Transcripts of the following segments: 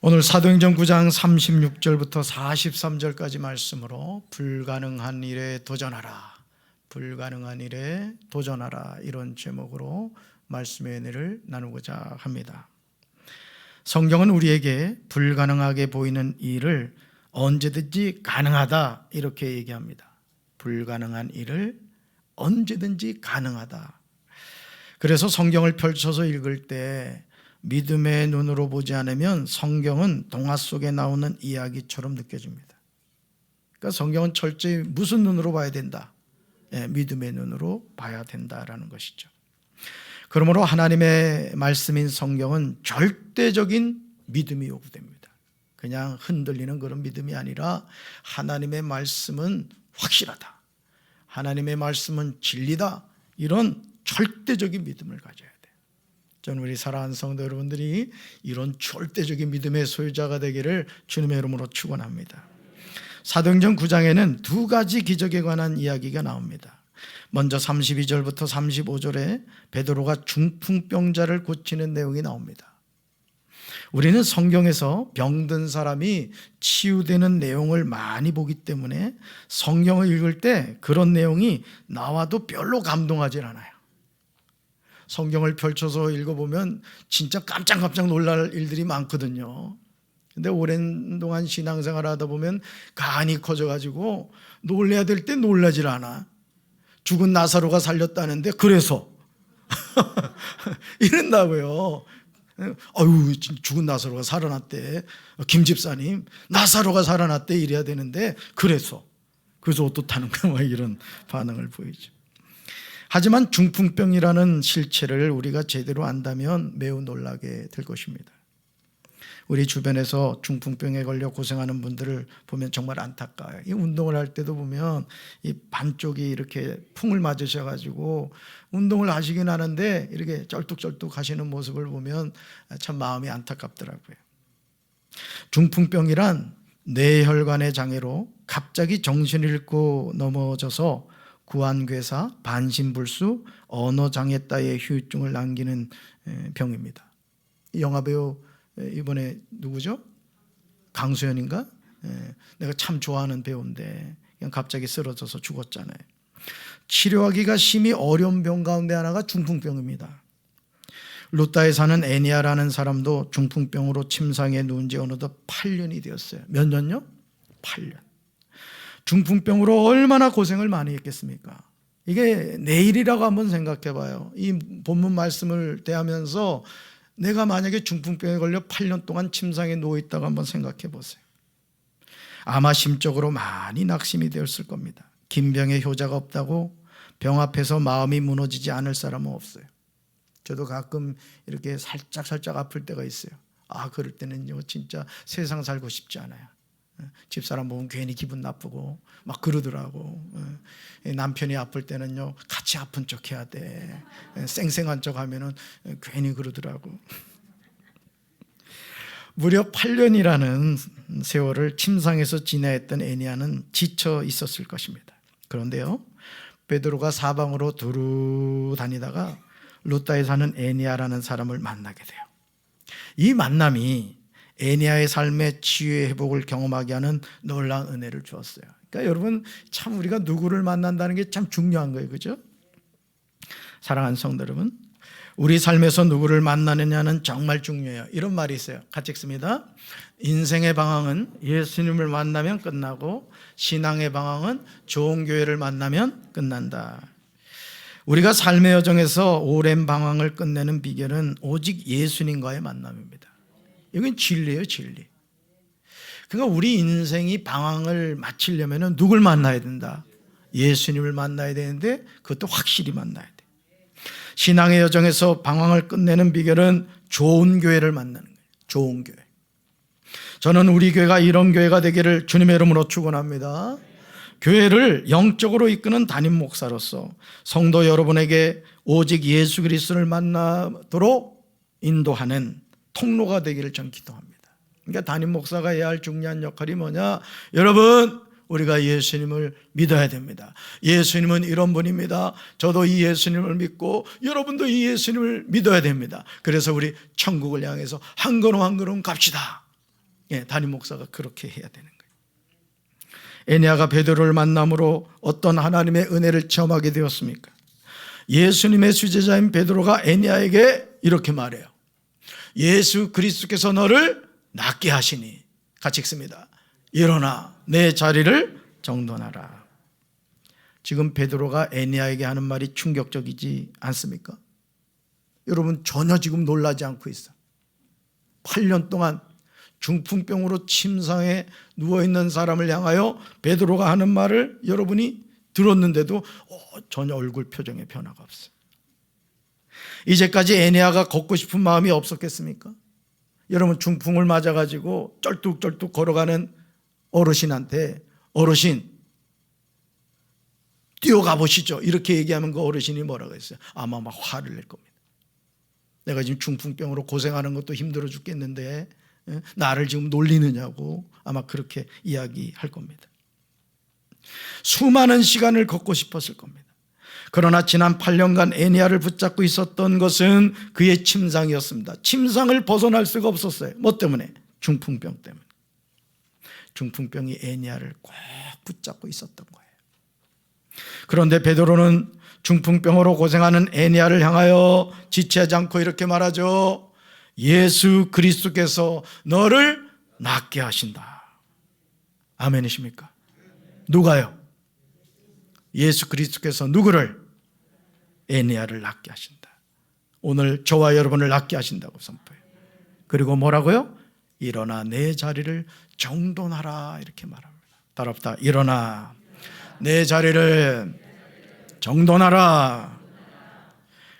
오늘 사도행전 9장 36절부터 43절까지 말씀으로 불가능한 일에 도전하라, 불가능한 일에 도전하라, 이런 제목으로 말씀의 은혜를 나누고자 합니다. 성경은 우리에게 불가능하게 보이는 일을 언제든지 가능하다 이렇게 얘기합니다. 불가능한 일을 언제든지 가능하다. 그래서 성경을 펼쳐서 읽을 때 믿음의 눈으로 보지 않으면 성경은 동화 속에 나오는 이야기처럼 느껴집니다. 그러니까 성경은 철저히 무슨 눈으로 봐야 된다? 믿음의 눈으로 봐야 된다라는 것이죠. 그러므로 하나님의 말씀인 성경은 절대적인 믿음이 요구됩니다. 그냥 흔들리는 그런 믿음이 아니라 하나님의 말씀은 확실하다, 하나님의 말씀은 진리다, 이런 절대적인 믿음을 가져야 돼요. 저는 우리 사랑하는 성도 여러분들이 이런 절대적인 믿음의 소유자가 되기를 주님의 이름으로 축원합니다. 사도행전 9장에는 두 가지 기적에 관한 이야기가 나옵니다. 먼저 32절부터 35절에 베드로가 중풍병자를 고치는 내용이 나옵니다. 우리는 성경에서 병든 사람이 치유되는 내용을 많이 보기 때문에 성경을 읽을 때 그런 내용이 나와도 별로 감동하지 않아요. 성경을 펼쳐서 읽어보면 진짜 깜짝깜짝 놀랄 일들이 많거든요. 근데 오랜 동안 신앙생활 하다 보면 간이 커져가지고 놀래야 될 때 놀라질 않아. 죽은 나사로가 살렸다는데 그래서 이런다고요. 아유, 죽은 나사로가 살아났대, 김 집사님 나사로가 살아났대, 이래야 되는데 그래서 어떻다는가, 막 이런 반응을 보이죠. 하지만 중풍병이라는 실체를 우리가 제대로 안다면 매우 놀라게 될 것입니다. 우리 주변에서 중풍병에 걸려 고생하는 분들을 보면 정말 안타까워요. 이 운동을 할 때도 보면 이 반쪽이 이렇게 풍을 맞으셔가지고 운동을 하시긴 하는데 이렇게 쩔뚝쩔뚝 하시는 모습을 보면 참 마음이 안타깝더라고요. 중풍병이란 뇌혈관의 장애로 갑자기 정신을 잃고 넘어져서 구안괴사, 반신불수, 언어장애 따위의 후유증을 남기는 병입니다. 영화배우 이번에 누구죠? 강수현인가? 내가 참 좋아하는 배우인데 그냥 갑자기 쓰러져서 죽었잖아요. 치료하기가 심히 어려운 병 가운데 하나가 중풍병입니다. 루타에 사는 애니아라는 사람도 중풍병으로 침상에 누운 지 어느덧 8년이 되었어요. 몇 년요? 8년. 중풍병으로 얼마나 고생을 많이 했겠습니까? 이게 내일이라고 한번 생각해 봐요. 이 본문 말씀을 대하면서 내가 만약에 중풍병에 걸려 8년 동안 침상에 누워있다고 한번 생각해 보세요. 아마 심적으로 많이 낙심이 되었을 겁니다. 긴 병에 효자가 없다고 병 앞에서 마음이 무너지지 않을 사람은 없어요. 저도 가끔 이렇게 살짝 아플 때가 있어요. 그럴 때는요, 진짜 세상 살고 싶지 않아요. 집사람 보면 괜히 기분 나쁘고 막 그러더라고. 남편이 아플 때는요, 같이 아픈 척 해야 돼. 쌩쌩한 척 하면은 괜히 그러더라고. 무려 8년이라는 세월을 침상에서 지내했던 애니아는 지쳐 있었을 것입니다. 그런데요, 베드로가 사방으로 두루 다니다가 루타에 사는 애니아라는 사람을 만나게 돼요. 이 만남이 애니아의 삶의 치유의 회복을 경험하게 하는 놀라운 은혜를 주었어요. 그러니까 여러분, 참 우리가 누구를 만난다는 게 참 중요한 거예요, 그죠? 사랑하는 성도 여러분, 우리 삶에서 누구를 만나느냐는 정말 중요해요. 이런 말이 있어요. 같이 읽습니다. 인생의 방황은 예수님을 만나면 끝나고 신앙의 방황은 좋은 교회를 만나면 끝난다. 우리가 삶의 여정에서 오랜 방황을 끝내는 비결은 오직 예수님과의 만남입니다. 이건 진리예요, 진리. 그러니까 우리 인생이 방황을 마치려면 누굴 만나야 된다? 예수님을 만나야 되는데 그것도 확실히 만나야 돼. 신앙의 여정에서 방황을 끝내는 비결은 좋은 교회를 만나는 거예요. 좋은 교회. 저는 우리 교회가 이런 교회가 되기를 주님의 이름으로 축원합니다. 교회를 영적으로 이끄는 담임 목사로서 성도 여러분에게 오직 예수 그리스도를 만나도록 인도하는 통로가 되기를 전 기도합니다. 그러니까 담임 목사가 해야 할 중요한 역할이 뭐냐? 여러분, 우리가 예수님을 믿어야 됩니다. 예수님은 이런 분입니다. 저도 이 예수님을 믿고 여러분도 이 예수님을 믿어야 됩니다. 그래서 우리 천국을 향해서 한 걸음 한 걸음 갑시다. 담임 목사가 그렇게 해야 되는 거예요. 에니야가 베드로를 만남으로 어떤 하나님의 은혜를 체험하게 되었습니까? 예수님의 수제자인 베드로가 에니야에게 이렇게 말해요. 예수 그리스도께서 너를 낫게 하시니, 같이 읽습니다. 일어나 내 자리를 정돈하라. 지금 베드로가 에니야에게 하는 말이 충격적이지 않습니까? 여러분, 전혀 지금 놀라지 않고 있어. 8년 동안 중풍병으로 침상에 누워있는 사람을 향하여 베드로가 하는 말을 여러분이 들었는데도 전혀 얼굴 표정에 변화가 없어요. 이제까지 에니야가 걷고 싶은 마음이 없었겠습니까? 여러분, 중풍을 맞아가지고 쩔뚝쩔뚝 걸어가는 어르신한테 어르신 뛰어가 보시죠, 이렇게 얘기하면 그 어르신이 뭐라고 했어요? 아마 막 화를 낼 겁니다. 내가 지금 중풍병으로 고생하는 것도 힘들어 죽겠는데 나를 지금 놀리느냐고 아마 그렇게 이야기할 겁니다. 수많은 시간을 걷고 싶었을 겁니다. 그러나 지난 8년간 에니야를 붙잡고 있었던 것은 그의 침상이었습니다. 침상을 벗어날 수가 없었어요. 뭐 때문에? 중풍병 때문에. 중풍병이 에니야를 꼭 붙잡고 있었던 거예요. 그런데 베드로는 중풍병으로 고생하는 에니야를 향하여 지체하지 않고 이렇게 말하죠. 예수 그리스도께서 너를 낫게 하신다. 아멘이십니까? 누가요? 예수 그리스도께서 누구를? 에니야를 낫게 하신다. 오늘 저와 여러분을 낫게 하신다고 선포해요. 그리고 뭐라고요? 일어나 내 자리를 정돈하라, 이렇게 말합니다. 따라합시다. 일어나 내 자리를 정돈하라.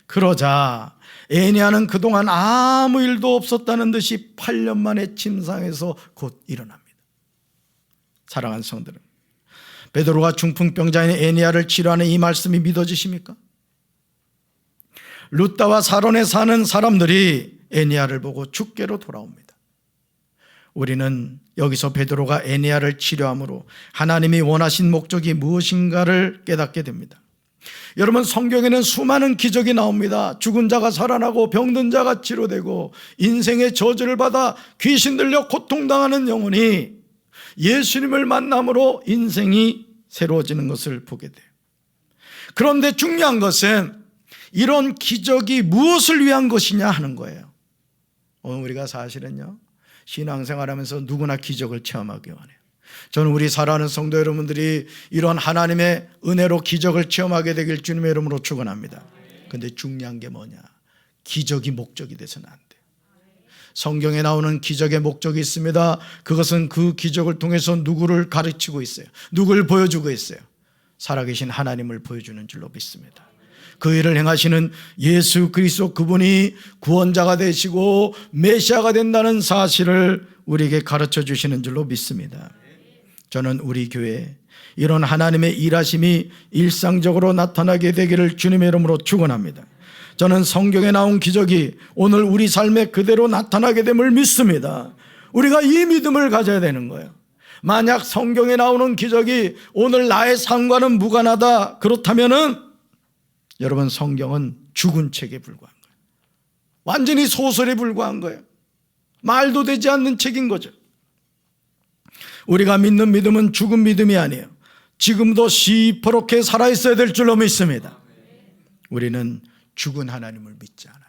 그러자 에니야는 그동안 아무 일도 없었다는 듯이 8년 만에 침상에서 곧 일어납니다. 사랑하는 성도들, 베드로가 중풍병자인 에니야를 치료하는 이 말씀이 믿어지십니까? 룻다와 사론에 사는 사람들이 에니야를 보고 죽게로 돌아옵니다. 우리는 여기서 베드로가 에니야를 치료함으로 하나님이 원하신 목적이 무엇인가를 깨닫게 됩니다. 여러분, 성경에는 수많은 기적이 나옵니다. 죽은 자가 살아나고 병든 자가 치료되고 인생의 저주를 받아 귀신 들려 고통당하는 영혼이 예수님을 만남으로 인생이 새로워지는 것을 보게 돼요. 그런데 중요한 것은 이런 기적이 무엇을 위한 것이냐 하는 거예요. 오늘 우리가 사실은요, 신앙생활하면서 누구나 기적을 체험하기 원해요. 저는 우리 사랑하는 성도 여러분들이 이런 하나님의 은혜로 기적을 체험하게 되길 주님의 이름으로 축원합니다. 그런데 중요한 게 뭐냐? 기적이 목적이 돼서는 안 돼요. 성경에 나오는 기적의 목적이 있습니다. 그것은 그 기적을 통해서 누구를 가르치고 있어요. 누구를 보여주고 있어요. 살아계신 하나님을 보여주는 줄로 믿습니다. 그 일을 행하시는 예수 그리스도, 그분이 구원자가 되시고 메시아가 된다는 사실을 우리에게 가르쳐 주시는 줄로 믿습니다. 저는 우리 교회에 이런 하나님의 일하심이 일상적으로 나타나게 되기를 주님의 이름으로 축원합니다. 저는 성경에 나온 기적이 오늘 우리 삶에 그대로 나타나게 됨을 믿습니다. 우리가 이 믿음을 가져야 되는 거예요. 만약 성경에 나오는 기적이 오늘 나의 삶과는 무관하다, 그렇다면은 여러분, 성경은 죽은 책에 불과한 거예요. 완전히 소설에 불과한 거예요. 말도 되지 않는 책인 거죠. 우리가 믿는 믿음은 죽은 믿음이 아니에요. 지금도 시퍼렇게 살아있어야 될 줄로 믿습니다. 우리는 죽은 하나님을 믿지 않아요.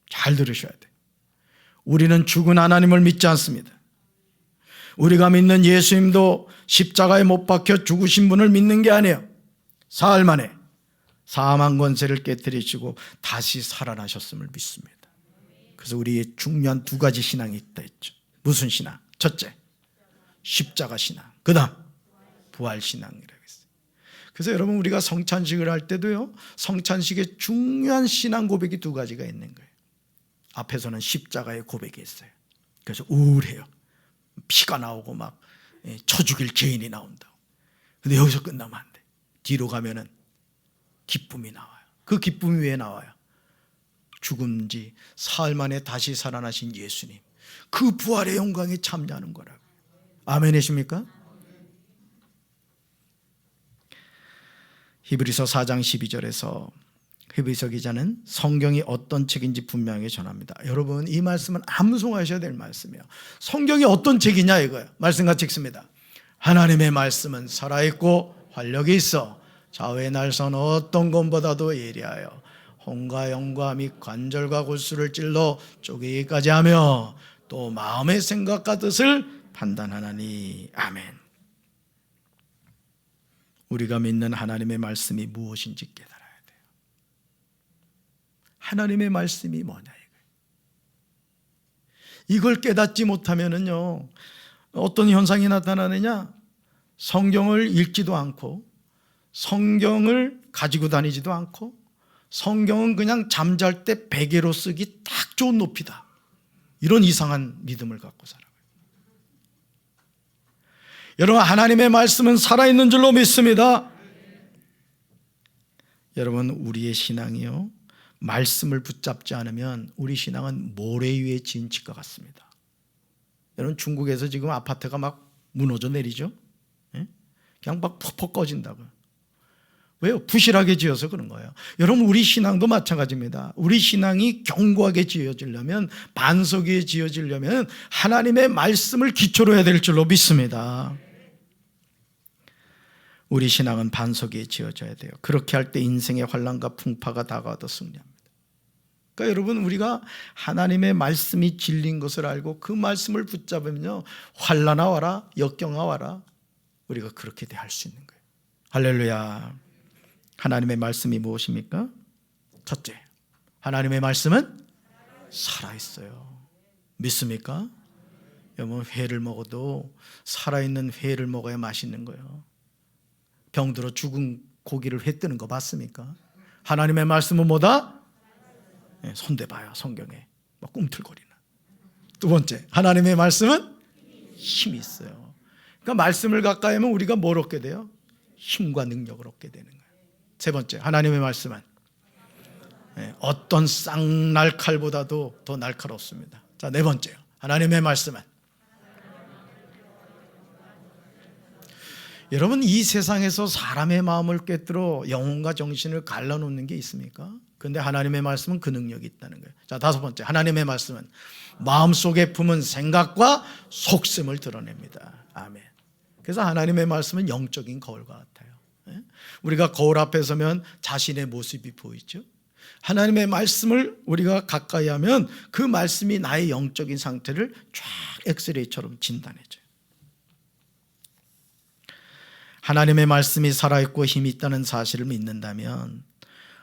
잘 들으셔야 돼요. 우리는 죽은 하나님을 믿지 않습니다. 우리가 믿는 예수님도 십자가에 못 박혀 죽으신 분을 믿는 게 아니에요. 사흘 만에 사망 권세를 깨뜨리시고 다시 살아나셨음을 믿습니다. 그래서 우리의 중요한 두 가지 신앙이 있다 했죠. 무슨 신앙? 첫째, 십자가 신앙. 그 다음, 부활 신앙이라고 했어요. 그래서 여러분, 우리가 성찬식을 할 때도요, 성찬식에 중요한 신앙 고백이 두 가지가 있는 거예요. 앞에서는 십자가의 고백이 있어요. 그래서 우울해요. 피가 나오고 막 쳐 죽일 죄인이 나온다고. 근데 여기서 끝나면 안 돼. 뒤로 가면은 기쁨이 나와요. 그 기쁨이 왜 나와요? 죽은 지 사흘 만에 다시 살아나신 예수님, 그 부활의 영광에 참여하는 거라고요. 아멘이십니까? 히브리서 4장 12절에서 히브리서 기자는 성경이 어떤 책인지 분명히 전합니다. 여러분, 이 말씀은 암송하셔야 될 말씀이에요. 성경이 어떤 책이냐 이거예요. 말씀 같이 읽습니다. 하나님의 말씀은 살아있고 활력이 있어 좌우의 날선 어떤 것보다도 예리하여 혼과 영과 및 관절과 골수를 찔러 쪼개기까지 하며 또 마음의 생각과 뜻을 판단하나니. 아멘. 우리가 믿는 하나님의 말씀이 무엇인지 깨달아야 돼요. 하나님의 말씀이 뭐냐 이거예요. 이걸 깨닫지 못하면은요, 어떤 현상이 나타나느냐? 성경을 읽지도 않고 성경을 가지고 다니지도 않고 성경은 그냥 잠잘 때 베개로 쓰기 딱 좋은 높이다, 이런 이상한 믿음을 갖고 살아요. 여러분, 하나님의 말씀은 살아있는 줄로 믿습니다. 여러분, 우리의 신앙이요, 말씀을 붙잡지 않으면 우리 신앙은 모래 위에 지은 집과 같습니다. 여러분, 중국에서 지금 아파트가 막 무너져 내리죠. 그냥 막 퍽퍽 꺼진다고요. 왜요? 부실하게 지어서 그런 거예요. 여러분, 우리 신앙도 마찬가지입니다. 우리 신앙이 견고하게 지어지려면, 반석 위에 지어지려면 하나님의 말씀을 기초로 해야 될 줄로 믿습니다. 우리 신앙은 반석 위에 지어져야 돼요. 그렇게 할 때 인생의 환난과 풍파가 다가와도 승리합니다. 그러니까 여러분, 우리가 하나님의 말씀이 진리인 것을 알고 그 말씀을 붙잡으면요, 환난아 와라, 역경아 와라, 우리가 그렇게 대할 수 있는 거예요. 할렐루야. 하나님의 말씀이 무엇입니까? 첫째, 하나님의 말씀은 살아있어요. 믿습니까? 여러분, 회를 먹어도 살아있는 회를 먹어야 맛있는 거예요. 병들어 죽은 고기를 회 뜨는 거 봤습니까? 하나님의 말씀은 뭐다? 손대봐요, 성경에 막 꿈틀거리는. 두 번째, 하나님의 말씀은 힘이 있어요. 그러니까 말씀을 가까이 하면 우리가 뭘 얻게 돼요? 힘과 능력을 얻게 되는 거예요. 세 번째, 하나님의 말씀은 어떤 쌍날칼보다도 더 날카롭습니다. 자, 네 번째요, 하나님의 말씀은, 여러분, 이 세상에서 사람의 마음을 꿰뚫어 영혼과 정신을 갈라놓는 게 있습니까? 그런데 하나님의 말씀은 그 능력이 있다는 거예요. 자, 다섯 번째, 하나님의 말씀은 마음속에 품은 생각과 속셈을 드러냅니다. 아멘. 그래서 하나님의 말씀은 영적인 거울과 같아요. 우리가 거울 앞에 서면 자신의 모습이 보이죠. 하나님의 말씀을 우리가 가까이 하면 그 말씀이 나의 영적인 상태를 쫙 엑스레이처럼 진단해줘요. 하나님의 말씀이 살아있고 힘이 있다는 사실을 믿는다면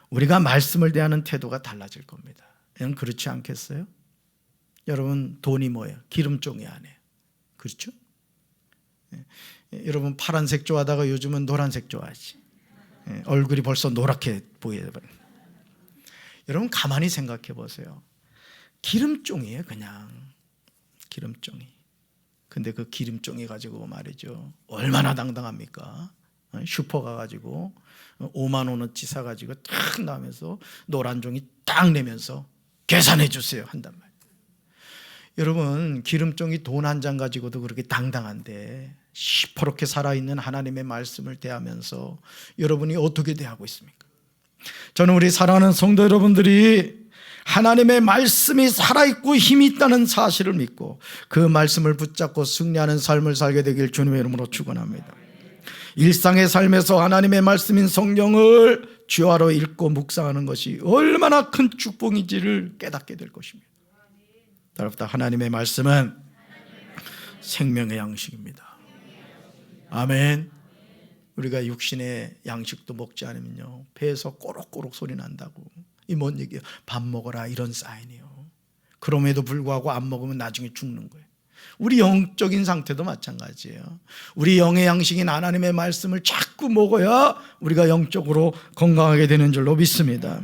우리가 말씀을 대하는 태도가 달라질 겁니다. 여러분, 그렇지 않겠어요? 여러분, 돈이 뭐예요? 기름종이 아니에요. 그렇죠? 여러분, 파란색 좋아하다가 요즘은 노란색 좋아하지. 얼굴이 벌써 노랗게 보여요. 여러분, 가만히 생각해 보세요. 기름종이에요, 그냥. 기름종이. 근데 그 기름종이 가지고 말이죠, 얼마나 당당합니까? 슈퍼 가가지고 5만 원어치 사가지고 탁 나면서 노란 종이 딱 내면서 계산해 주세요 한단 말이에요. 여러분, 기름종이 돈 한 장 가지고도 그렇게 당당한데 시퍼렇게 살아있는 하나님의 말씀을 대하면서 여러분이 어떻게 대하고 있습니까? 저는 우리 사랑하는 성도 여러분들이 하나님의 말씀이 살아있고 힘이 있다는 사실을 믿고 그 말씀을 붙잡고 승리하는 삶을 살게 되길 주님의 이름으로 축원합니다. 일상의 삶에서 하나님의 말씀인 성경을 주야로 읽고 묵상하는 것이 얼마나 큰 축복인지를 깨닫게 될 것입니다. 따라서 하나님의 말씀은 생명의 양식입니다. 아멘. 우리가 육신의 양식도 먹지 않으면요, 배에서 꼬록꼬록 소리 난다고. 이 뭔 얘기예요? 밥 먹어라, 이런 사인이에요. 그럼에도 불구하고 안 먹으면 나중에 죽는 거예요. 우리 영적인 상태도 마찬가지예요. 우리 영의 양식인 하나님의 말씀을 자꾸 먹어야 우리가 영적으로 건강하게 되는 줄로 믿습니다.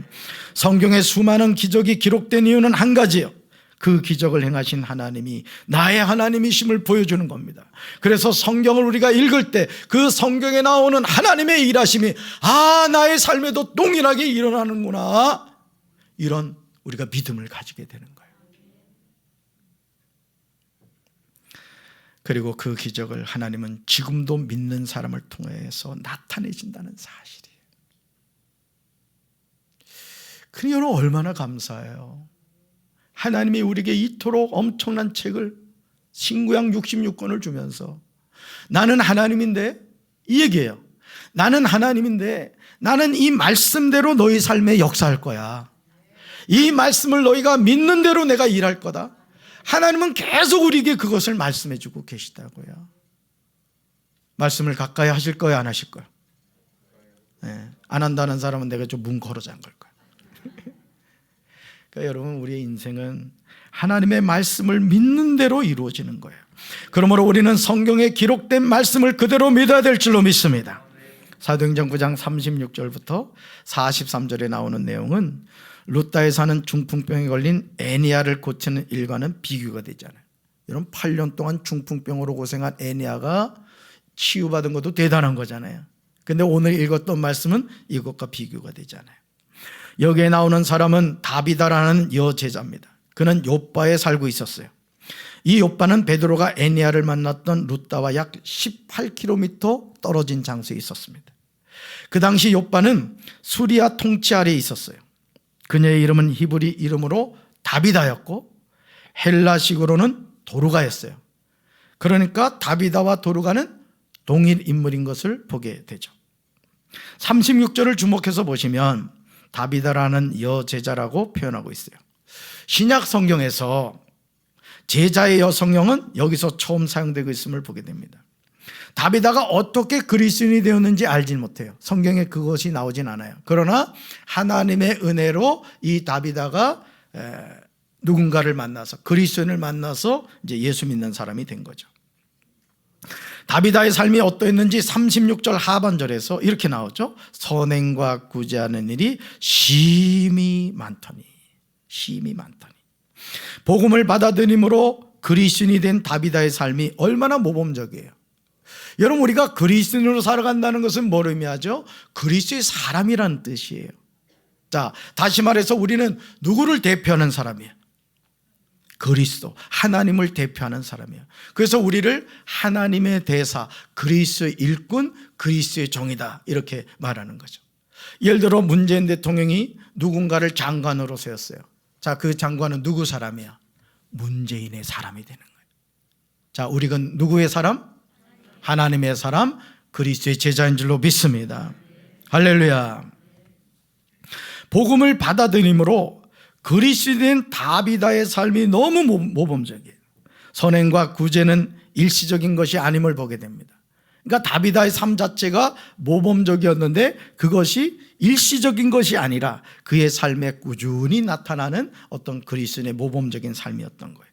성경에 수많은 기적이 기록된 이유는 한 가지예요. 그 기적을 행하신 하나님이 나의 하나님이심을 보여주는 겁니다. 그래서 성경을 우리가 읽을 때 그 성경에 나오는 하나님의 일하심이 나의 삶에도 동일하게 일어나는구나, 이런 우리가 믿음을 가지게 되는 거예요. 그리고 그 기적을 하나님은 지금도 믿는 사람을 통해서 나타내신다는 사실이에요. 그러니 얼마나 감사해요. 하나님이 우리에게 이토록 엄청난 책을 신구약 66권을 주면서 나는 하나님인데, 이 얘기예요. 나는 하나님인데 나는 이 말씀대로 너희 삶에 역사할 거야. 이 말씀을 너희가 믿는 대로 내가 일할 거다. 하나님은 계속 우리에게 그것을 말씀해 주고 계시다고요. 말씀을 가까이 하실 거예요, 안 하실 거예요? 네. 안 한다는 사람은 내가 좀 문 걸어 잠글 거예요. 그러니까 여러분, 우리의 인생은 하나님의 말씀을 믿는 대로 이루어지는 거예요. 그러므로 우리는 성경에 기록된 말씀을 그대로 믿어야 될 줄로 믿습니다. 사도행전 9장 36절부터 43절에 나오는 내용은 루다에 사는 중풍병에 걸린 애니아를 고치는 일과는 비교가 되잖아요. 여러분, 8년 동안 중풍병으로 고생한 애니아가 치유받은 것도 대단한 거잖아요. 근데 오늘 읽었던 말씀은 이것과 비교가 되잖아요. 여기에 나오는 사람은 다비다라는 여제자입니다. 그는 요바에 살고 있었어요. 이 요바는 베드로가 애니아를 만났던 루다와 약 18km 떨어진 장소에 있었습니다. 그 당시 요바는 수리아 통치 아래에 있었어요. 그녀의 이름은 히브리 이름으로 다비다였고 헬라식으로는 도르가였어요. 그러니까 다비다와 도르가는 동일 인물인 것을 보게 되죠. 36절을 주목해서 보시면 다비다라는 여제자라고 표현하고 있어요. 신약 성경에서 제자의 여성형은 여기서 처음 사용되고 있음을 보게 됩니다. 다비다가 어떻게 그리스도인이 되었는지 알지 못해요. 성경에 그것이 나오진 않아요. 그러나 하나님의 은혜로 이 다비다가 누군가를 만나서, 그리스도인을 만나서 이제 예수 믿는 사람이 된 거죠. 다비다의 삶이 어떠했는지 36절 하반절에서 이렇게 나오죠. 선행과 구제하는 일이 심히 많더니. 복음을 받아들임으로 그리스도인이 된 다비다의 삶이 얼마나 모범적이에요. 여러분, 우리가 그리스도인으로 살아간다는 것은 뭘 의미하죠? 그리스도의 사람이라는 뜻이에요. 자, 다시 말해서 우리는 누구를 대표하는 사람이에요? 그리스도, 하나님을 대표하는 사람이에요. 그래서 우리를 하나님의 대사, 그리스도의 일꾼, 그리스도의 종이다, 이렇게 말하는 거죠. 예를 들어 문재인 대통령이 누군가를 장관으로 세웠어요. 자, 그 장관은 누구 사람이야? 문재인의 사람이 되는 거예요. 자, 우리가 누구의 사람? 하나님의 사람, 그리스도의 제자인 줄로 믿습니다. 할렐루야. 복음을 받아들임으로 그리스도인 다비다의 삶이 너무 모범적이에요. 선행과 구제는 일시적인 것이 아님을 보게 됩니다. 그러니까 다비다의 삶 자체가 모범적이었는데 그것이 일시적인 것이 아니라 그의 삶에 꾸준히 나타나는 어떤 그리스도인의 모범적인 삶이었던 거예요.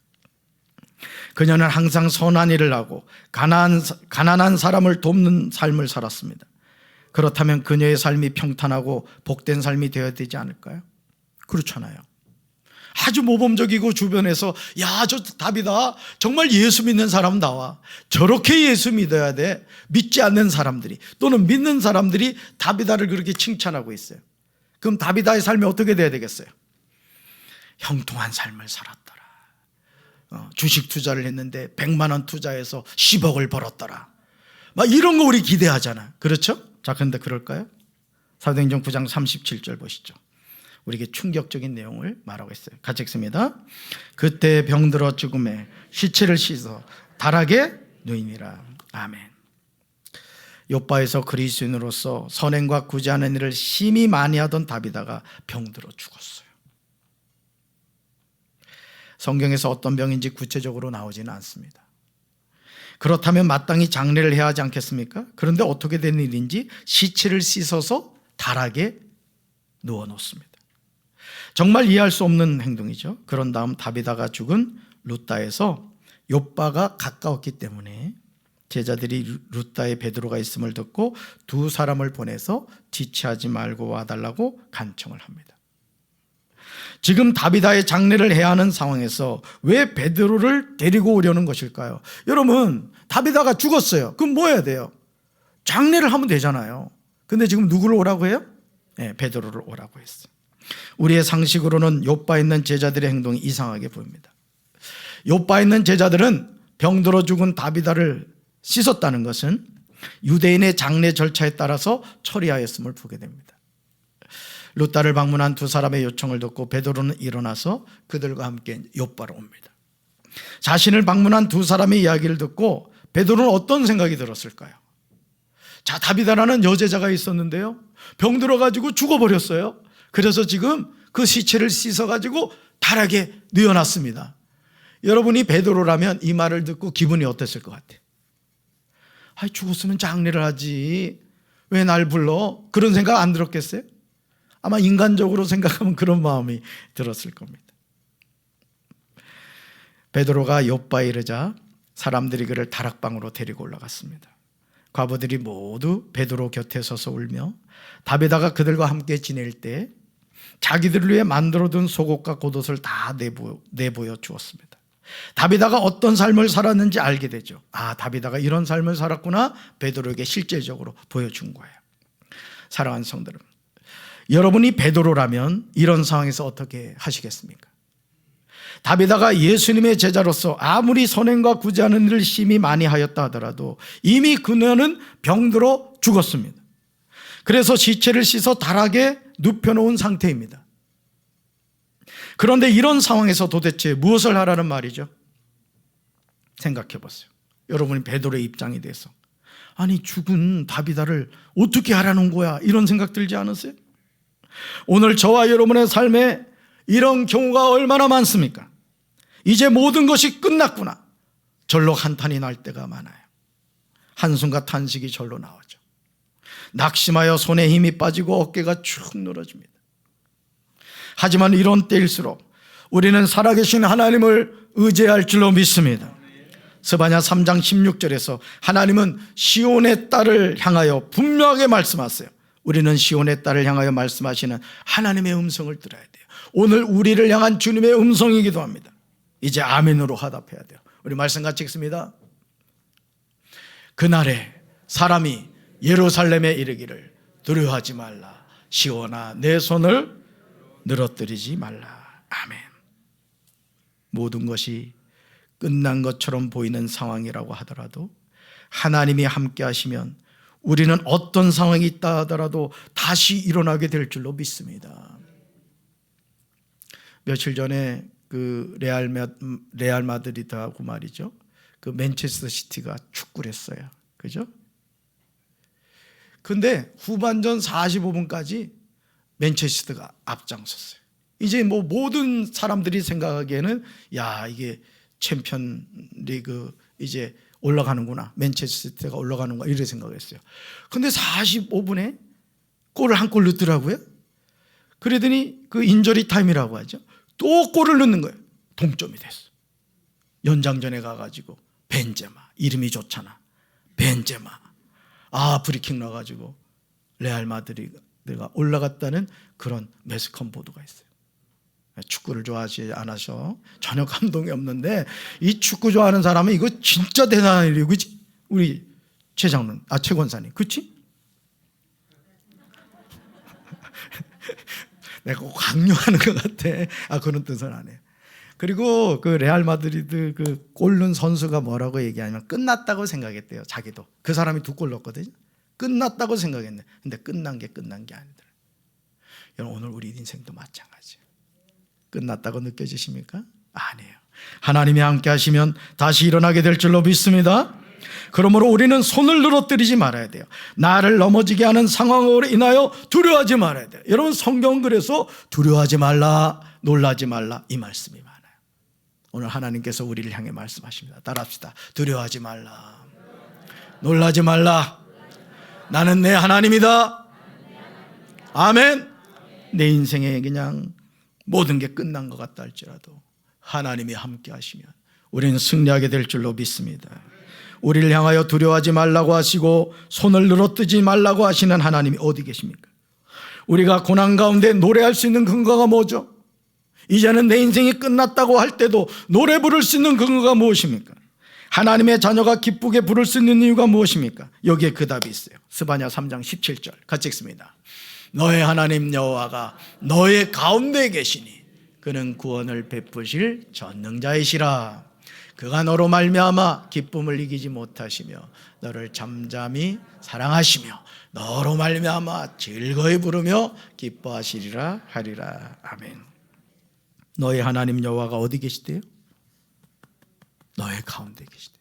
그녀는 항상 선한 일을 하고 가난한 사람을 돕는 삶을 살았습니다. 그렇다면 그녀의 삶이 평탄하고 복된 삶이 되어야 되지 않을까요? 그렇잖아요. 아주 모범적이고 주변에서 야, 저 다비다 정말 예수 믿는 사람 나와. 저렇게 예수 믿어야 돼. 믿지 않는 사람들이 또는 믿는 사람들이 다비다를 그렇게 칭찬하고 있어요. 그럼 다비다의 삶이 어떻게 돼야 되겠어요? 형통한 삶을 살았더라. 주식 투자를 했는데 100만 원 투자해서 10억을 벌었더라. 막 이런 거 우리 기대하잖아. 그렇죠? 자, 그런데 그럴까요? 사도행전 9장 37절 보시죠. 우리에게 충격적인 내용을 말하고 있어요. 같이 읽습니다. 그때 병들어 죽음에 시체를 씻어 다락에 누이니라. 아멘. 요바에서 그리스도인으로서 선행과 구제하는 일을 심히 많이 하던 다비다가 병들어 죽었어요. 성경에서 어떤 병인지 구체적으로 나오지는 않습니다. 그렇다면 마땅히 장례를 해야 하지 않겠습니까? 그런데 어떻게 된 일인지 시체를 씻어서 다락에 누워 놓습니다. 정말 이해할 수 없는 행동이죠. 그런 다음 다비다가 죽은 루다에서 요바가 가까웠기 때문에 제자들이 루다에 베드로가 있음을 듣고 두 사람을 보내서 지체하지 말고 와달라고 간청을 합니다. 지금 다비다의 장례를 해야 하는 상황에서 왜 베드로를 데리고 오려는 것일까요? 여러분, 다비다가 죽었어요. 그럼 뭐 해야 돼요? 장례를 하면 되잖아요. 근데 지금 누구를 오라고 해요? 네, 베드로를 오라고 했어요. 우리의 상식으로는 요바에 있는 제자들의 행동이 이상하게 보입니다. 요바에 있는 제자들은 병들어 죽은 다비다를 씻었다는 것은 유대인의 장례 절차에 따라서 처리하였음을 보게 됩니다. 룻다를 방문한 두 사람의 요청을 듣고 베드로는 일어나서 그들과 함께 욥바로 옵니다. 자신을 방문한 두 사람의 이야기를 듣고 베드로는 어떤 생각이 들었을까요? 자, 다비다라는 여제자가 있었는데요, 병들어가지고 죽어버렸어요. 그래서 지금 그 시체를 씻어가지고 다락에 뉘어놨습니다. 여러분이 베드로라면 이 말을 듣고 기분이 어땠을 것 같아요? 죽었으면 장례를 하지 왜 날 불러? 그런 생각 안 들었겠어요? 아마 인간적으로 생각하면 그런 마음이 들었을 겁니다. 베드로가 욥바에 이르자 사람들이 그를 다락방으로 데리고 올라갔습니다. 과부들이 모두 베드로 곁에 서서 울며 다비다가 그들과 함께 지낼 때 자기들을 위해 만들어둔 속옷과 겉옷을 다 내보여 주었습니다. 다비다가 어떤 삶을 살았는지 알게 되죠. 다비다가 이런 삶을 살았구나, 베드로에게 실제적으로 보여준 거예요. 사랑하는 성도 여러분, 여러분이 베드로라면 이런 상황에서 어떻게 하시겠습니까? 다비다가 예수님의 제자로서 아무리 선행과 구제하는 일을 심히 많이 하였다 하더라도 이미 그녀는 병들어 죽었습니다. 그래서 시체를 씻어 다락에 눕혀놓은 상태입니다. 그런데 이런 상황에서 도대체 무엇을 하라는 말이죠? 생각해 보세요. 여러분이 베드로의 입장이 돼서 죽은 다비다를 어떻게 하라는 거야, 이런 생각 들지 않으세요? 오늘 저와 여러분의 삶에 이런 경우가 얼마나 많습니까? 이제 모든 것이 끝났구나, 절로 한탄이 날 때가 많아요. 한숨과 탄식이 절로 나오죠. 낙심하여 손에 힘이 빠지고 어깨가 축 늘어집니다. 하지만 이런 때일수록 우리는 살아계신 하나님을 의지할 줄로 믿습니다. 스바냐 3장 16절에서 하나님은 시온의 딸을 향하여 분명하게 말씀하세요. 우리는 시온의 딸을 향하여 말씀하시는 하나님의 음성을 들어야 돼요. 오늘 우리를 향한 주님의 음성이기도 합니다. 이제 아멘으로 화답해야 돼요. 우리 말씀 같이 읽습니다. 그날에 사람이 예루살렘에 이르기를 두려워하지 말라, 시온아 내 손을 늘어뜨리지 말라. 아멘. 모든 것이 끝난 것처럼 보이는 상황이라고 하더라도 하나님이 함께 하시면 우리는 어떤 상황이 있다 하더라도 다시 일어나게 될 줄로 믿습니다. 며칠 전에 그 레알 마드리드하고 말이죠, 그 맨체스터 시티가 축구를 했어요. 그죠? 근데 후반전 45분까지 맨체스터가 앞장섰어요. 이제 모든 사람들이 생각하기에는 이게 챔피언 리그 이제 올라가는구나, 맨체스터가 올라가는구나, 이렇게 생각했어요. 근데 45분에 골을 한 골 넣더라고요. 그러더니 그 인저리 타임이라고 하죠, 또 골을 넣는 거예요. 동점이 됐어. 연장전에 가가지고 벤제마, 이름이 좋잖아, 벤제마, 프리킥 넣어가지고 레알 마드리드가 올라갔다는 그런 매스컴 보도가 있어요. 축구를 좋아하지 않아서 전혀 감동이 없는데, 이 축구 좋아하는 사람은 이거 진짜 대단한 일이에요. 그치? 우리 최 권사님, 그치? 내가 꼭 강요하는 것 같아. 그런 뜻은 안 해요. 그리고 그 레알 마드리드 그 골 넣은 선수가 뭐라고 얘기하냐면 끝났다고 생각했대요. 자기도. 그 사람이 2골 넣었거든요. 끝났다고 생각했네. 근데 끝난 게 아니더라고요. 여러분, 오늘 우리 인생도 마찬가지예요. 끝났다고 느껴지십니까? 아니에요. 하나님이 함께 하시면 다시 일어나게 될 줄로 믿습니다. 그러므로 우리는 손을 늘어뜨리지 말아야 돼요. 나를 넘어지게 하는 상황으로 인하여 두려워하지 말아야 돼요. 여러분, 성경은 그래서 두려워하지 말라, 놀라지 말라, 이 말씀이 많아요. 오늘 하나님께서 우리를 향해 말씀하십니다. 따라합시다. 두려워하지 말라, 놀라지 말라, 나는 내 하나님이다. 아멘. 내 인생에 그냥 모든 게 끝난 것 같다 할지라도 하나님이 함께 하시면 우리는 승리하게 될 줄로 믿습니다. 우리를 향하여 두려워하지 말라고 하시고 손을 늘어뜨리지 말라고 하시는 하나님이 어디 계십니까? 우리가 고난 가운데 노래할 수 있는 근거가 뭐죠? 이제는 내 인생이 끝났다고 할 때도 노래 부를 수 있는 근거가 무엇입니까? 하나님의 자녀가 기쁘게 부를 수 있는 이유가 무엇입니까? 여기에 그 답이 있어요. 스바냐 3장 17절 같이 읽습니다. 너의 하나님 여호와가 너의 가운데 계시니 그는 구원을 베푸실 전능자이시라. 그가 너로 말미암아 기쁨을 이기지 못하시며 너를 잠잠히 사랑하시며 너로 말미암아 즐거이 부르며 기뻐하시리라 하리라. 아멘. 너희 하나님 여호와가 어디 계시대요? 너희 가운데 계시대요.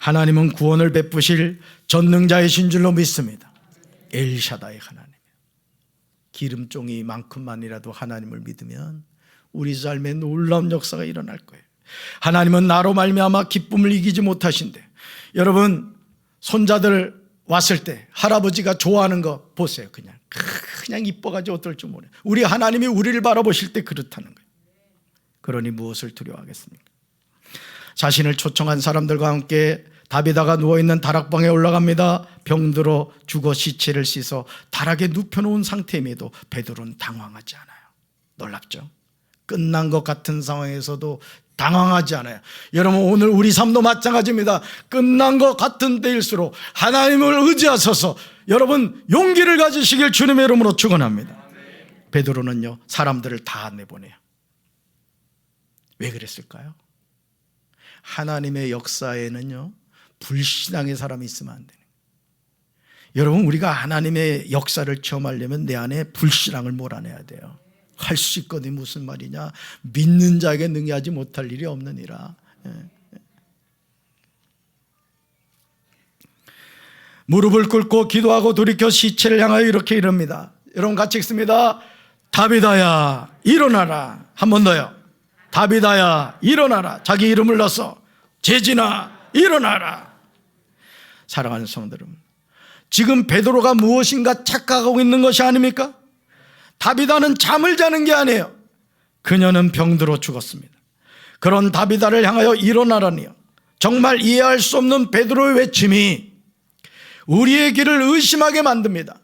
하나님은 구원을 베푸실 전능자이신 줄로 믿습니다. 엘샤다이 하나님. 기름종이만큼만이라도 하나님을 믿으면 우리 삶에 놀라운 역사가 일어날 거예요. 하나님은 나로 말미암아 기쁨을 이기지 못하신대. 여러분, 손자들 왔을 때 할아버지가 좋아하는 거 보세요. 그냥 이뻐가지고 어떨 줄 모르요. 우리 하나님이 우리를 바라보실 때 그렇다는 거예요. 그러니 무엇을 두려워하겠습니까? 자신을 초청한 사람들과 함께 다비다가 누워있는 다락방에 올라갑니다. 병들어 죽어 시체를 씻어 다락에 눕혀놓은 상태임에도 베드로는 당황하지 않아요. 놀랍죠? 끝난 것 같은 상황에서도 당황하지 않아요. 여러분, 오늘 우리 삶도 마찬가지입니다. 끝난 것 같은 때일수록 하나님을 의지하셔서 여러분 용기를 가지시길 주님의 이름으로 축원합니다. 베드로는요, 사람들을 다 내보내요. 왜 그랬을까요? 하나님의 역사에는요, 불신앙의 사람이 있으면 안 되는 거예요. 여러분, 우리가 하나님의 역사를 체험하려면 내 안에 불신앙을 몰아내야 돼요. 할 수 있거든요. 무슨 말이냐? 믿는 자에게 능히하지 못할 일이 없느니라. 무릎을 꿇고 기도하고 돌이켜 시체를 향하여 이렇게 이릅니다. 여러분 같이 읽습니다. 다비다야 일어나라. 한 번 더요. 다비다야 일어나라. 자기 이름을 넣어서 재진아 일어나라. 사랑하는 성도 여러분, 지금 베드로가 무엇인가 착각하고 있는 것이 아닙니까? 다비다는 잠을 자는 게 아니에요. 그녀는 병들어 죽었습니다. 그런 다비다를 향하여 일어나라니요. 정말 이해할 수 없는 베드로의 외침이 우리의 길을 의심하게 만듭니다.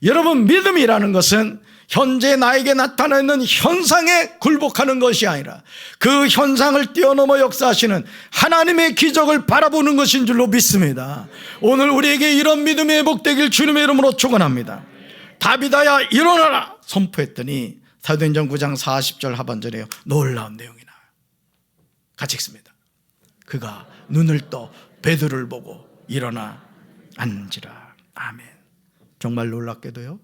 여러분, 믿음이라는 것은 현재 나에게 나타나는 현상에 굴복하는 것이 아니라 그 현상을 뛰어넘어 역사하시는 하나님의 기적을 바라보는 것인 줄로 믿습니다. 오늘 우리에게 이런 믿음이 회복되길 주님의 이름으로 축원합니다. 다비다야 일어나라 선포했더니 사도행전 9장 40절 하반절에 놀라운 내용이 나와요. 같이 읽습니다. 그가 눈을 떠 베드로를 보고 일어나 앉으라. 아멘. 정말 놀랍게도요,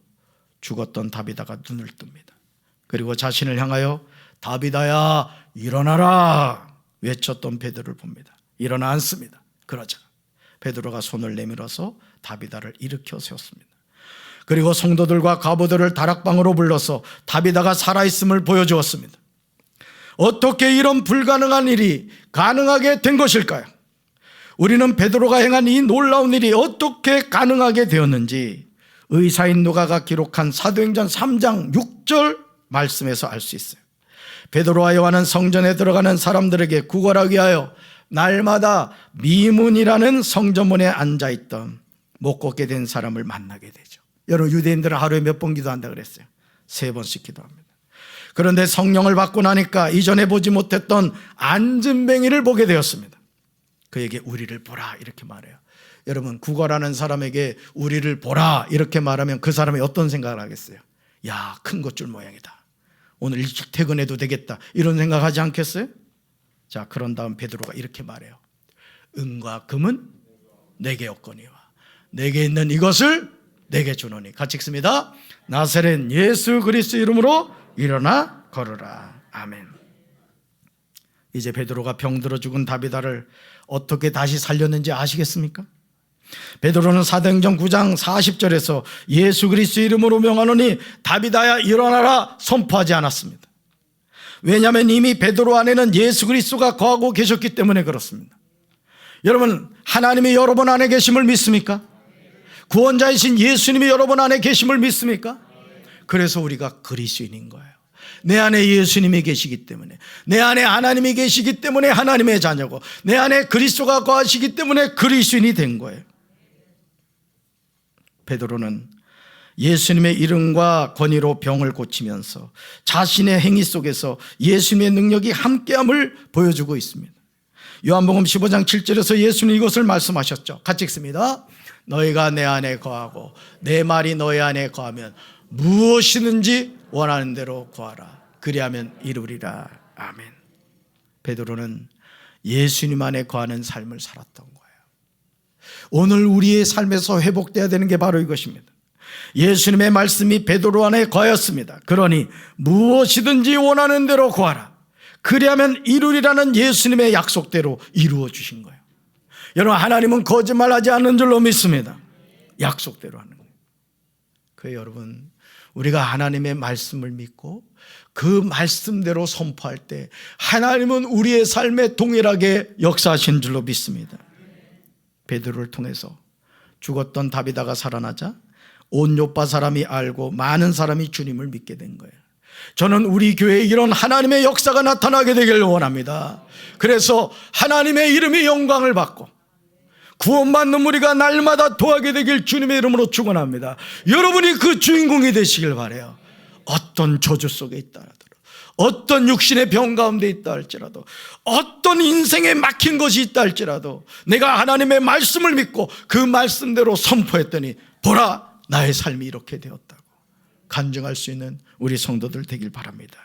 죽었던 다비다가 눈을 뜹니다. 그리고 자신을 향하여 다비다야 일어나라 외쳤던 베드로를 봅니다. 일어나 앉습니다. 그러자 베드로가 손을 내밀어서 다비다를 일으켜 세웠습니다. 그리고 성도들과 과부들을 다락방으로 불러서 다비다가 살아있음을 보여주었습니다. 어떻게 이런 불가능한 일이 가능하게 된 것일까요? 우리는 베드로가 행한 이 놀라운 일이 어떻게 가능하게 되었는지 의사인 누가가 기록한 사도행전 3장 6절 말씀에서 알 수 있어요. 베드로와 요한은 성전에 들어가는 사람들에게 구걸하기 위하여 날마다 미문이라는 성전문에 앉아있던 못 걷게 된 사람을 만나게 되죠. 여러분, 유대인들은 하루에 몇 번 기도한다 그랬어요? 3번씩 기도합니다. 그런데 성령을 받고 나니까 이전에 보지 못했던 안진뱅이를 보게 되었습니다. 그에게 우리를 보라 이렇게 말해요. 여러분, 구걸하는 사람에게 우리를 보라 이렇게 말하면 그 사람이 어떤 생각을 하겠어요? 야, 큰 것줄 모양이다. 오늘 일찍 퇴근해도 되겠다. 이런 생각하지 않겠어요? 자, 그런 다음 베드로가 이렇게 말해요. 은과 금은 내게 없거니와 내게 있는 이것을 내게 주노니. 같이 읽습니다. 나사렛 예수 그리스도 이름으로 일어나 걸으라. 아멘. 이제 베드로가 병들어 죽은 다비다를 어떻게 다시 살렸는지 아시겠습니까? 베드로는 사도행전 9장 40절에서 예수 그리스도 이름으로 명하노니 다비다야 일어나라 선포하지 않았습니다. 왜냐하면 이미 베드로 안에는 예수 그리스도가 거하고 계셨기 때문에 그렇습니다. 여러분, 하나님이 여러분 안에 계심을 믿습니까? 구원자이신 예수님이 여러분 안에 계심을 믿습니까? 그래서 우리가 그리스도인인 거예요. 내 안에 예수님이 계시기 때문에, 내 안에 하나님이 계시기 때문에 하나님의 자녀고, 내 안에 그리스도가 거하시기 때문에 그리스도인이 된 거예요. 베드로는 예수님의 이름과 권위로 병을 고치면서 자신의 행위 속에서 예수님의 능력이 함께함을 보여주고 있습니다. 요한복음 15장 7절에서 예수는 이것을 말씀하셨죠. 같이 읽습니다. 너희가 내 안에 거하고 내 말이 너희 안에 거하면 무엇이든지 원하는 대로 구하라. 그리하면 이루리라. 아멘. 베드로는 예수님 안에 거하는 삶을 살았던 거예요. 오늘 우리의 삶에서 회복돼야 되는 게 바로 이것입니다. 예수님의 말씀이 베드로 안에 거하였습니다. 그러니 무엇이든지 원하는 대로 구하라. 그리하면 이루리라는 예수님의 약속대로 이루어 주신 거예요. 여러분, 하나님은 거짓말하지 않는 줄로 믿습니다. 약속대로 하는 거예요. 그래서 여러분, 우리가 하나님의 말씀을 믿고 그 말씀대로 선포할 때 하나님은 우리의 삶에 동일하게 역사하신 줄로 믿습니다. 베드로를 통해서 죽었던 다비다가 살아나자 온 요파 사람이 알고 많은 사람이 주님을 믿게 된 거예요. 저는 우리 교회에 이런 하나님의 역사가 나타나게 되기를 원합니다. 그래서 하나님의 이름이 영광을 받고 구원받는 우리가 날마다 도하게 되길 주님의 이름으로 축원합니다. 여러분이 그 주인공이 되시길 바라요. 어떤 저주 속에 있다 하더라도, 어떤 육신의 병 가운데 있다 할지라도, 어떤 인생에 막힌 것이 있다 할지라도 내가 하나님의 말씀을 믿고 그 말씀대로 선포했더니 보라, 나의 삶이 이렇게 되었다고 간증할 수 있는 우리 성도들 되길 바랍니다.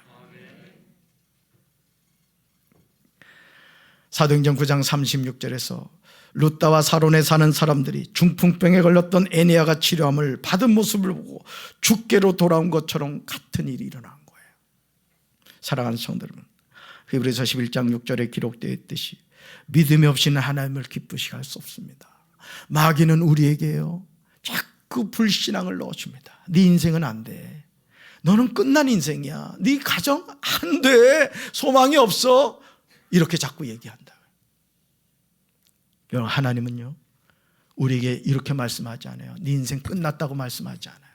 사도행전 9장 36절에서 루다와 사론에 사는 사람들이 중풍병에 걸렸던 에니아가 치료함을 받은 모습을 보고 죽게로 돌아온 것처럼 같은 일이 일어난 거예요. 사랑하는 성도 여러분, 히브리서 11장 6절에 기록되어 있듯이 믿음이 없이는 하나님을 기쁘시게 할 수 없습니다. 마귀는 우리에게요 자꾸 불신앙을 넣어줍니다. 네 인생은 안 돼. 너는 끝난 인생이야. 네 가정 안 돼. 소망이 없어. 이렇게 자꾸 얘기한다. 여러분, 하나님은요 우리에게 이렇게 말씀하지 않아요. 네 인생 끝났다고 말씀하지 않아요.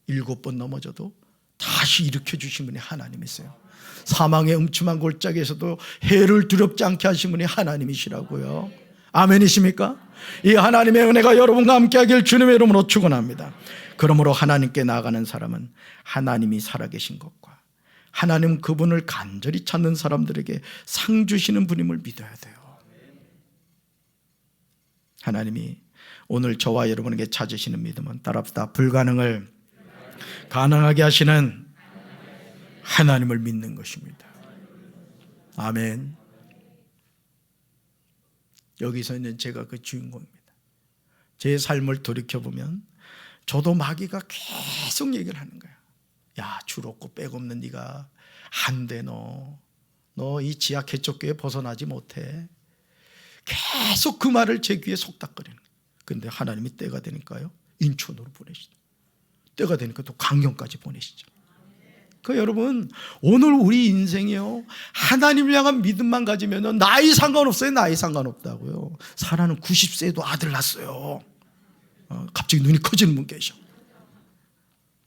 7번 넘어져도 다시 일으켜 주신 분이 하나님이세요. 사망의 음침한 골짜기에서도 해를 두렵지 않게 하신 분이 하나님이시라고요. 아멘이십니까? 이 하나님의 은혜가 여러분과 함께하길 주님의 이름으로 축원합니다. 그러므로 하나님께 나아가는 사람은 하나님이 살아계신 것과 하나님 그분을 간절히 찾는 사람들에게 상 주시는 분임을 믿어야 돼요. 하나님이 오늘 저와 여러분에게 찾으시는 믿음은 따라합시다. 불가능을 가능하게 하시는 하나님을 믿는 것입니다. 아멘. 여기서 있는 제가 그 주인공입니다. 제 삶을 돌이켜보면 저도 마귀가 계속 얘기를 하는 거야. 야, 줄 없고 백 없는 네가 안 돼. 너 이 지하 개척교회 벗어나지 못해. 계속 그 말을 제 귀에 속닥거리는 거예요. 그런데 하나님이 때가 되니까요 인천으로 보내시죠. 때가 되니까 또 강경까지 보내시죠. 여러분, 오늘 우리 인생이요 하나님을 향한 믿음만 가지면 나이 상관없어요. 나이 상관없다고요. 사라는 90세에도 아들 낳았어요. 갑자기 눈이 커지는 분 계셔.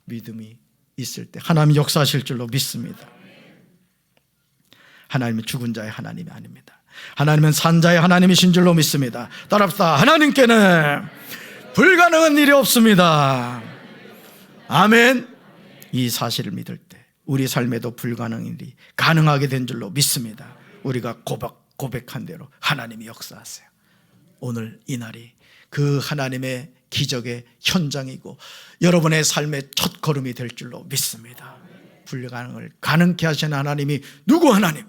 믿음이 있을 때 하나님이 역사하실 줄로 믿습니다. 하나님은 죽은 자의 하나님이 아닙니다. 하나님은 산 자의 하나님이신 줄로 믿습니다. 따라합시다. 하나님께는 불가능한 일이 없습니다. 아멘. 이 사실을 믿을 때 우리 삶에도 불가능한 일이 가능하게 된 줄로 믿습니다. 우리가 고백한 대로 하나님이 역사하세요. 오늘 이 날이 그 하나님의 기적의 현장이고 여러분의 삶의 첫 걸음이 될 줄로 믿습니다. 불가능을 가능케 하시는 하나님이 누구 하나님?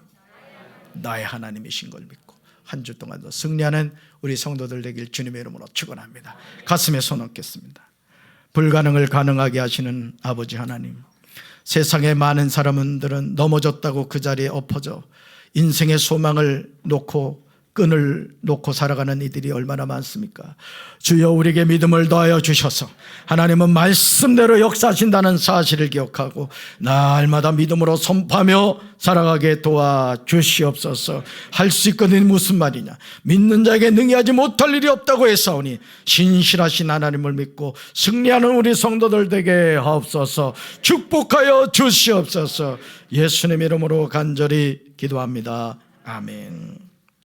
나의 하나님이신 걸 믿고 한 주 동안도 승리하는 우리 성도들 되길 주님의 이름으로 축원합니다. 가슴에 손 얹겠습니다. 불가능을 가능하게 하시는 아버지 하나님, 세상의 많은 사람들은 넘어졌다고 그 자리에 엎어져 인생의 소망을 놓고 끈을 놓고 살아가는 이들이 얼마나 많습니까? 주여, 우리에게 믿음을 더하여 주셔서 하나님은 말씀대로 역사하신다는 사실을 기억하고 날마다 믿음으로 선포하며 살아가게 도와주시옵소서. 할 수 있거든 무슨 말이냐? 믿는 자에게 능히하지 못할 일이 없다고 했사오니 신실하신 하나님을 믿고 승리하는 우리 성도들 되게 하옵소서. 축복하여 주시옵소서. 예수님 이름으로 간절히 기도합니다. 아멘.